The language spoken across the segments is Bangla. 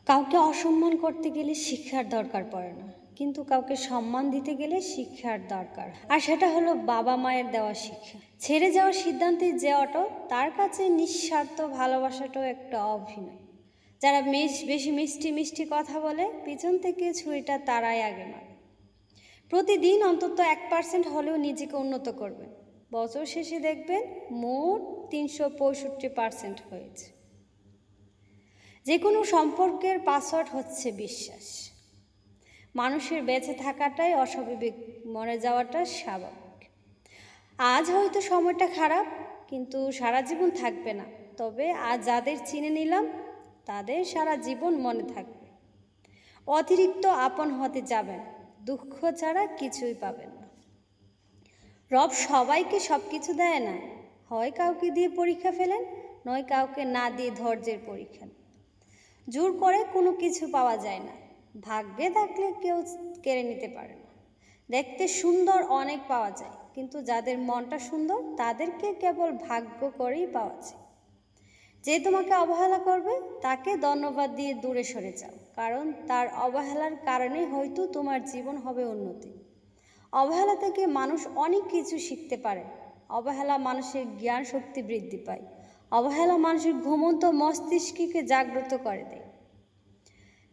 কাউকে অসম্মান করতে গেলে শিক্ষার দরকার পড়ে না, কিন্তু কাউকে সম্মান দিতে গেলে শিক্ষার দরকার। আর সেটা হলো বাবা মায়ের দেওয়া শিক্ষা। ছেড়ে যাওয়ার সিদ্ধান্তে যে অটো, তার কাছে নিঃস্বার্থ ভালোবাসাটাও একটা অভিনয়। যারা বেশি মিষ্টি মিষ্টি কথা বলে, পিছন থেকে ছুরিটা তারাই আগে মারে। প্রতিদিন অন্তত 1% হলেও নিজেকে উন্নত করবেন। বছর শেষে দেখবেন মোট 365% হয়েছে। যে কোনো সম্পর্কের পাসওয়ার্ড হচ্ছে বিশ্বাস। মানুষের বেঁচে থাকাটাই অস্বাভাবিক, মরে যাওয়াটা স্বাভাবিক। আজ হয়তো সময়টা খারাপ, কিন্তু সারা জীবন থাকবে না। তবে আজ যাদের চিনে নিলাম, তাদের সারা জীবন মনে থাকবে। অতিরিক্ত আপন হতে যাবেন, দুঃখ ছাড়া কিছুই পাবেন না। রব সবাইকে সব কিছু দেয় না, হয় কাউকে দিয়ে পরীক্ষা ফেলেন, নয় কাউকে না দিয়ে ধৈর্যের পরীক্ষা। জোর করে কোনো কিছু পাওয়া যায় না, ভাগ্যে থাকলে কেউ কেড়ে নিতে পারে না। দেখতে সুন্দর অনেক পাওয়া যায়, কিন্তু যাদের মনটা সুন্দর তাদেরকে কেবল ভাগ্য করেই পাওয়া যায়। যে তোমাকে অবহেলা করবে তাকে ধন্যবাদ দিয়ে দূরে সরে যাও, কারণ তার অবহেলার কারণে হয়তো তোমার জীবন হবে উন্নতি। অবহেলা থেকে মানুষ অনেক কিছু শিখতে পারে। অবহেলা মানুষের জ্ঞান শক্তি বৃদ্ধি পায়। অবহেলা মানুষের ঘুমন্ত মস্তিষ্ককে জাগ্রত করে দেয়।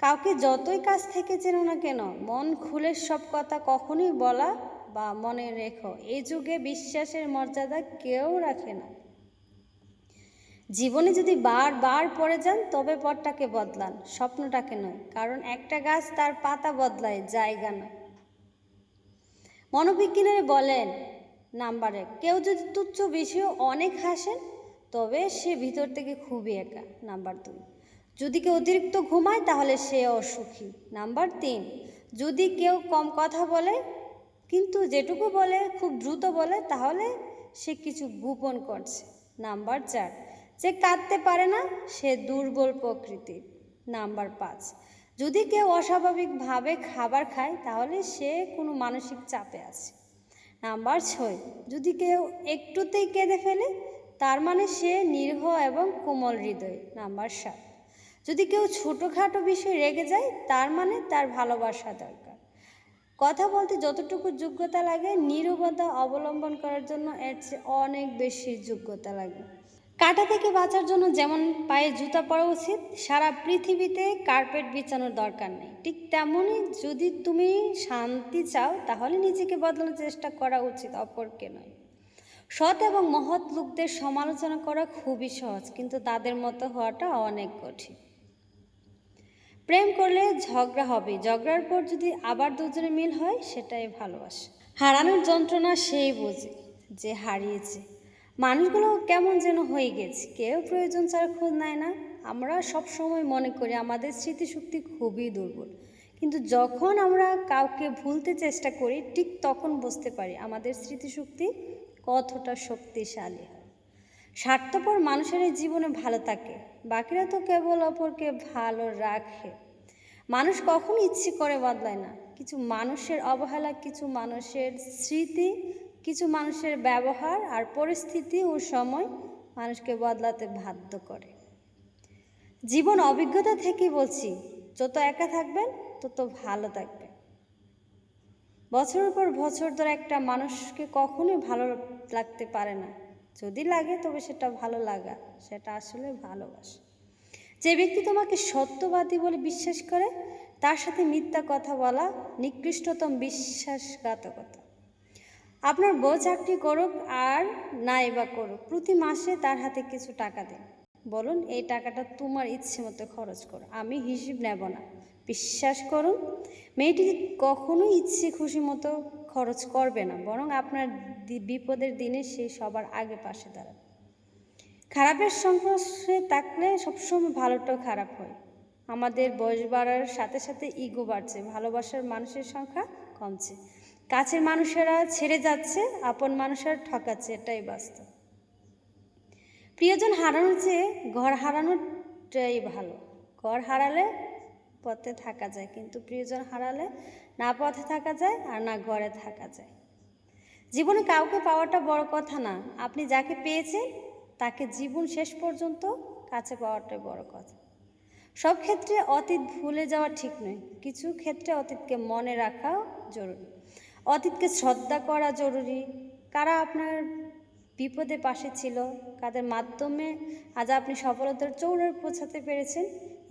কাউকে যতই কাছ থেকে চেনো না কেন, মন খুলে সব কথা কখনোই বলা বা মনে রেখো, এই যুগে বিশ্বাসের মর্যাদা কেউ রাখে না। জীবনে যদি বারবার পড়ে যান, তবে পথটাকে বদলান, স্বপ্নটাকে নয়। কারণ একটা গাছ তার পাতা বদলায়, জায়গা না। মনোবিজ্ঞানীরা বলেন, নাম্বার 1, কেউ যদি তুচ্ছ বিষয়েও অনেক হাসেন, তবে সে ভিতর থেকে খুবই একা। নাম্বার 2, যদি কেউ অতিরিক্ত ঘুমায়, তাহলে সে অসুখী। নাম্বার 3, যদি কেউ কম কথা বলে, কিন্তু যেটুকু বলে খুব দ্রুত বলে, তাহলে সে কিছু গোপন করছে। নাম্বার 4, যে কাঁদতে পারে না, সে দুর্বল প্রকৃতির। নাম্বার 5, যদি কেউ অস্বাভাবিকভাবে খাবার খায়, তাহলে সে কোনো মানসিক চাপে আছে। নাম্বার 6, যদি কেউ একটুতেই কেঁদে ফেলে, তার মানে সে নিরীহ এবং কোমল হৃদয়। নাম্বার 7, যদি কেউ ছোটোখাটো বিষয়ে রেগে যায়, তার মানে তার ভালোবাসা দরকার। কথা বলতে যতটুকু যোগ্যতা লাগে, নীরবতা অবলম্বন করার জন্য এর চেয়ে অনেক বেশি যোগ্যতা লাগে। কাঁটা থেকে বাঁচার জন্য যেমন পায়ে জুতা পরা উচিত, সারা পৃথিবীতে কার্পেট বিছানোর দরকার নেই। ঠিক তেমনই, যদি তুমি শান্তি চাও, তাহলে নিজেকে বদলানোর চেষ্টা করা উচিত, অপরকে নয়। সৎ এবং মহৎ লোকদের সমালোচনা করা খুবই সহজ, কিন্তু তাদের মতো হওয়াটা অনেক কঠিন। প্রেম করলে ঝগড়া হবে, ঝগড়ার পর যদি আবার দুজনে মিল হয়, সেটাই ভালোবাসা। হারানোর যন্ত্রণা সেই বোঝে যে হারিয়েছে। মানুষগুলো কেমন যেন হয়ে গেছে, কেউ প্রয়োজন ছাড়া খোঁজ নেয় না। আমরা সব সময় মনে করি আমাদের স্মৃতিশক্তি খুবই দুর্বল, কিন্তু যখন আমরা কাউকে ভুলতে চেষ্টা করি, ঠিক তখন বুঝতে পারি আমাদের স্মৃতিশক্তি কতটা শক্তিশালী হয়। স্বার্থপর মানুষের জীবনে ভালো থাকে, বাকিরা তো কেবল অপরকে ভালো রাখে। মানুষ কখনো ইচ্ছে করে বদলায় না। কিছু মানুষের অবহেলা, কিছু মানুষের স্মৃতি, কিছু মানুষের ব্যবহার আর পরিস্থিতি ও সময় মানুষকে বদলাতে বাধ্য করে। জীবন অভিজ্ঞতা থেকেই বলছি, যত একা থাকবেন তত ভালো থাকবেন। বছরের পর বছর ধরে একটা মানুষকে কখনোই ভালো লাগতে পারে না। যদি লাগে, তবে সেটা ভালো লাগা, সেটা আসলে ভালোবাসা। যে ব্যক্তি তোমাকে সত্যবাদী বলে বিশ্বাস করে, তার সাথে মিথ্যা কথা বলা নিকৃষ্টতম বিশ্বাসঘাতকতা। আপনার বউ চাকরি করুক আর নাই বা করুক, প্রতি মাসে তার হাতে কিছু টাকা দিন। বলুন, এই টাকাটা তোমার ইচ্ছে মতো খরচ করো, আমি হিসেব নেব না। বিশ্বাস করুন, মেয়েটি কখনোই ইচ্ছে খুশি মতো খরচ করবে না, বরং আপনার বিপদের দিনে সে সবার আগে পাশে দাঁড়াবে। খারাপের সংস্পর্শে থাকলে সবসময় ভালোটাও খারাপ হয়। আমাদের বয়স বাড়ার সাথে সাথে ইগো বাড়ছে, ভালোবাসার মানুষের সংখ্যা কমছে, কাছের মানুষেরা ছেড়ে যাচ্ছে, আপন মানুষেরা ঠকাচ্ছে, এটাই বাস্তব। প্রিয়জন হারানোর চেয়ে ঘর হারানোটাই ভালো। ঘর হারালে পথে থাকা যায়, কিন্তু প্রিয়জন হারালে না পথে থাকা যায় আর না ঘরে থাকা যায়। জীবনে কাউকে পাওয়াটা বড় কথা না, আপনি যাকে পেয়েছেন তাকে জীবন শেষ পর্যন্ত কাছে পাওয়াটাই বড় কথা। সব ক্ষেত্রে অতীত ভুলে যাওয়া ঠিক নয়, কিছু ক্ষেত্রে অতীতকে মনে রাখাও জরুরি। অতীতকে শ্রদ্ধা করা জরুরি। কারা আপনার বিপদে পাশে ছিল, কাদের মাধ্যমে আজ আপনি সফলতার চূড়ায় পৌঁছাতে পেরেছেন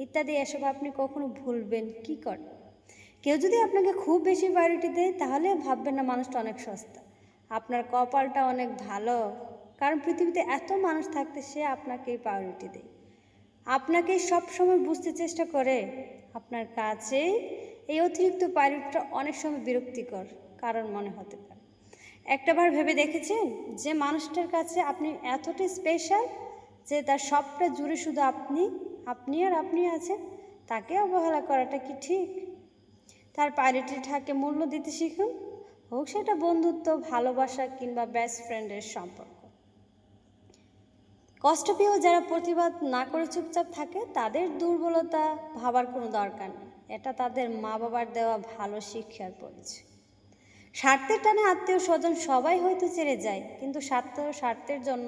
ইত্যাদি, এসব আপনি কখনো ভুলবেন কি করে? কেউ যদি আপনাকে খুব বেশি প্রায়োরিটি দেয় তাহলে ভাববেন না মানুষটা অনেক সস্তা, আপনার কপালটা অনেক ভালো, কারণ পৃথিবীতে এত মানুষ থাকতে সে আপনাকেই প্রায়োরিটি দেয়, আপনাকে সব সময় বুঝতে চেষ্টা করে। আপনার কাছে এই অতিরিক্ত প্রায়োরিটিটা অনেক সময় বিরক্তিকর কারণ মনে হতে পারে। একটাবার ভেবে দেখেছেন যে মানুষটার কাছে আপনি এতটাই স্পেশাল যে তার সবটা জুড়ে শুধু আপনি আছেন, তাকে অবহেলা করাটা কি ঠিক? তার প্রায়োরিটিটাকে মূল্য দিতে শিখুন, হোক সেটা বন্ধুত্ব, ভালোবাসা কিংবা বেস্ট ফ্রেন্ডের সম্পর্ক। কষ্ট পেয়েও যারা প্রতিবাদ না করে চুপচাপ থাকে তাদের দুর্বলতা ভাবার কোনো দরকার নেই, এটা তাদের মা বাবার দেওয়া ভালো শিক্ষার পরিচয়। স্বার্থের টানে আত্মীয় স্বজন সবাই হয়তো ছেড়ে যায়, কিন্তু স্বার্থের জন্য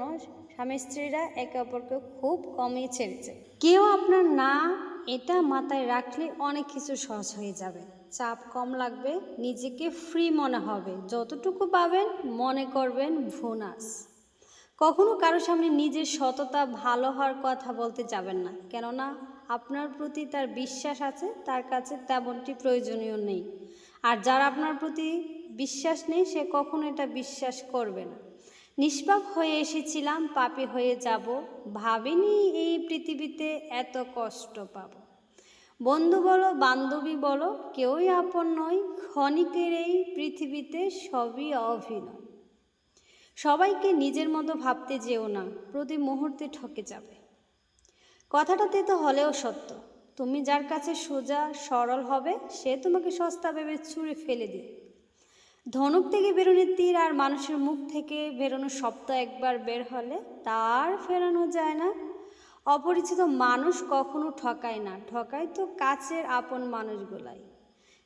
স্বামী স্ত্রীরা একে অপরকে খুব কমই ছেড়ে যায়। কেউ আপনার না এটা মাথায় রাখলে অনেক কিছু সহজ হয়ে যাবে, চাপ কম লাগবে, নিজেকে ফ্রি মনে হবে, যতটুকু পাবেন মনে করবেন বোনাস। কখনো কারো সামনে নিজের সততা ভালো হওয়ার কথা বলতে যাবেন না, কেননা আপনার প্রতি তার বিশ্বাস আছে, তার কাছে তেমনটি প্রয়োজনীয় নেই। আর যার আপনার প্রতি বিশ্বাস নেই সে কখনো এটা বিশ্বাস করবে না। নিষ্পাপ হয়ে এসেছিলাম, পাপী হয়ে যাব, ভাবিনি এই পৃথিবীতে এত কষ্ট পাব। বন্ধু বলো বান্ধবী বলো কেউই আপন নয়, ক্ষণিকের এই পৃথিবীতে সবই অভিনয়। সবাইকে নিজের মতো ভাবতে যেও না, প্রতি মুহূর্তে ঠকে যাবে। কথাটা তেতো হলেও সত্য, তুমি যার কাছে সোজা সরল হবে সে তোমাকে সস্তা ভেবে ছুঁড়ে ফেলে দিবে। ধনুক থেকে বেরোনো তীর আর মানুষের মুখ থেকে বেরোনো শব্দ একবার বের হলে তার ফেরানো যায় না। অপরিচিত মানুষ কখনো ঠকায় না, ঠকায় তো কাছের আপন মানুষগুলাই।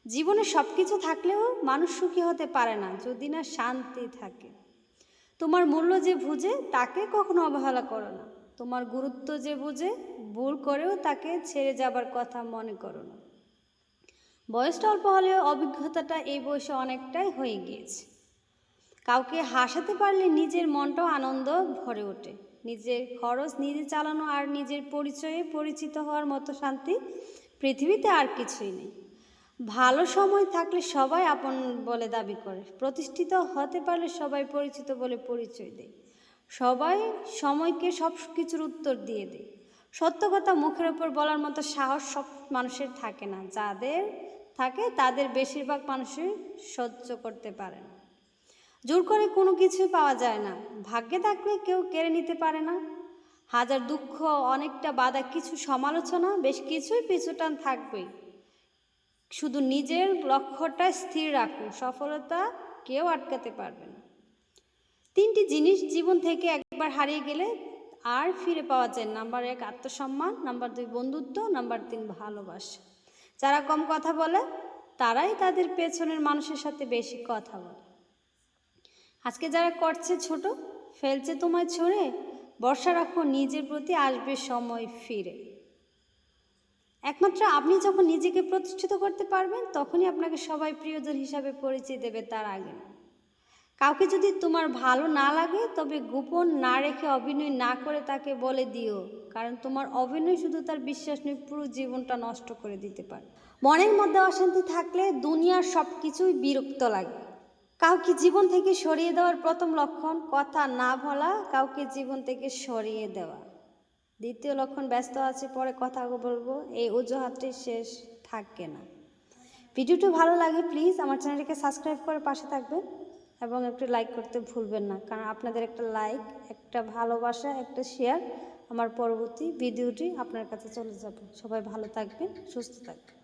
জীবনে সব কিছু থাকলেও মানুষ সুখী হতে পারে না যদি না শান্তি থাকে। তোমার মূল্য যে বুঝে তাকে কখনো অবহেলা করো না, তোমার গুরুত্ব যে বুঝে ভুল করেও তাকে ছেড়ে যাবার কথা মনে করো না। বয়সটা অল্প হলেও অভিজ্ঞতাটা এই বয়সে অনেকটাই হয়ে গিয়েছে। কাউকে হাসাতে পারলে নিজের মনটাও আনন্দ ভরে ওঠে। নিজের খরচ নিজে চালানো আর নিজের পরিচয়ে পরিচিত হওয়ার মতো শান্তি পৃথিবীতে আর কিছুই নেই। ভালো সময় থাকলে সবাই আপন বলে দাবি করে, প্রতিষ্ঠিত হতে পারলে সবাই পরিচিত বলে পরিচয় দেয়, সবাই সময়কে সব কিছুর উত্তর দিয়ে দেয়। সত্য কথা মুখের ওপর বলার মতো সাহস সব মানুষের থাকে না, যাদের থাকে তাদের বেশিরভাগ মানুষই সহ্য করতে পারে না। জোর করে কোনো কিছুই পাওয়া যায় না, ভাগ্যে থাকলে কেউ কেড়ে নিতে পারে না। হাজার দুঃখ, অনেকটা বাধা, কিছু সমালোচনা, বেশ কিছুই পিছুটান থাকবেই। শুধু নিজের লক্ষ্যটা স্থির রাখুন, সফলতা কেউ আটকাতে পারবে না। 3টি জিনিস জীবন থেকে একবার হারিয়ে গেলে আর ফিরে পাওয়া যায়। নাম্বার 1 আত্মসম্মান, নাম্বার 2 বন্ধুত্ব, নাম্বার 3 ভালোবাসা। যারা কম কথা বলে তারাই তাদের পেছনের মানুষের সাথে বেশি কথা বলে। আজকে যারা করছে ছোট, ফেলছে তোমায় ছড়ে, ভরসা রাখো নিজের প্রতি, আসবে সময় ফিরে। একমাত্র আপনি যখন নিজেকে প্রতিষ্ঠিত করতে পারবেন তখনই আপনাকে সবাই প্রিয়জন হিসাবে পরিচয় দেবে, তার আগে না। কাউকে যদি তোমার ভালো না লাগে তবে গোপন না রেখে অভিনয় না করে তাকে বলে দিও, কারণ তোমার অভিনয় শুধু তার বিশ্বাস নয়, পুরো জীবনটা নষ্ট করে দিতে পারে। মনের মধ্যে অশান্তি থাকলে দুনিয়ার সব কিছুই বিরক্ত লাগে। কাউকে জীবন থেকে সরিয়ে দেওয়ার প্রথম লক্ষণ কথা না বলা, কাউকে জীবন থেকে সরিয়ে দেওয়া। দ্বিতীয় লক্ষণ ব্যস্ত আছে পরে কথা বলবো, এই অজুহাতটি শেষ থাকে না। ভিডিওটি ভালো লাগে প্লিজ আমার চ্যানেলটিকে সাবস্ক্রাইব করে পাশে থাকবেন এবং একটু লাইক করতে ভুলবেন না, কারণ আপনাদের একটা লাইক, একটা ভালোবাসা, একটা শেয়ার আমার পরবর্তী ভিডিওটি আপনার কাছে চলে যাবে। সবাই ভালো থাকবেন, সুস্থ থাকবেন।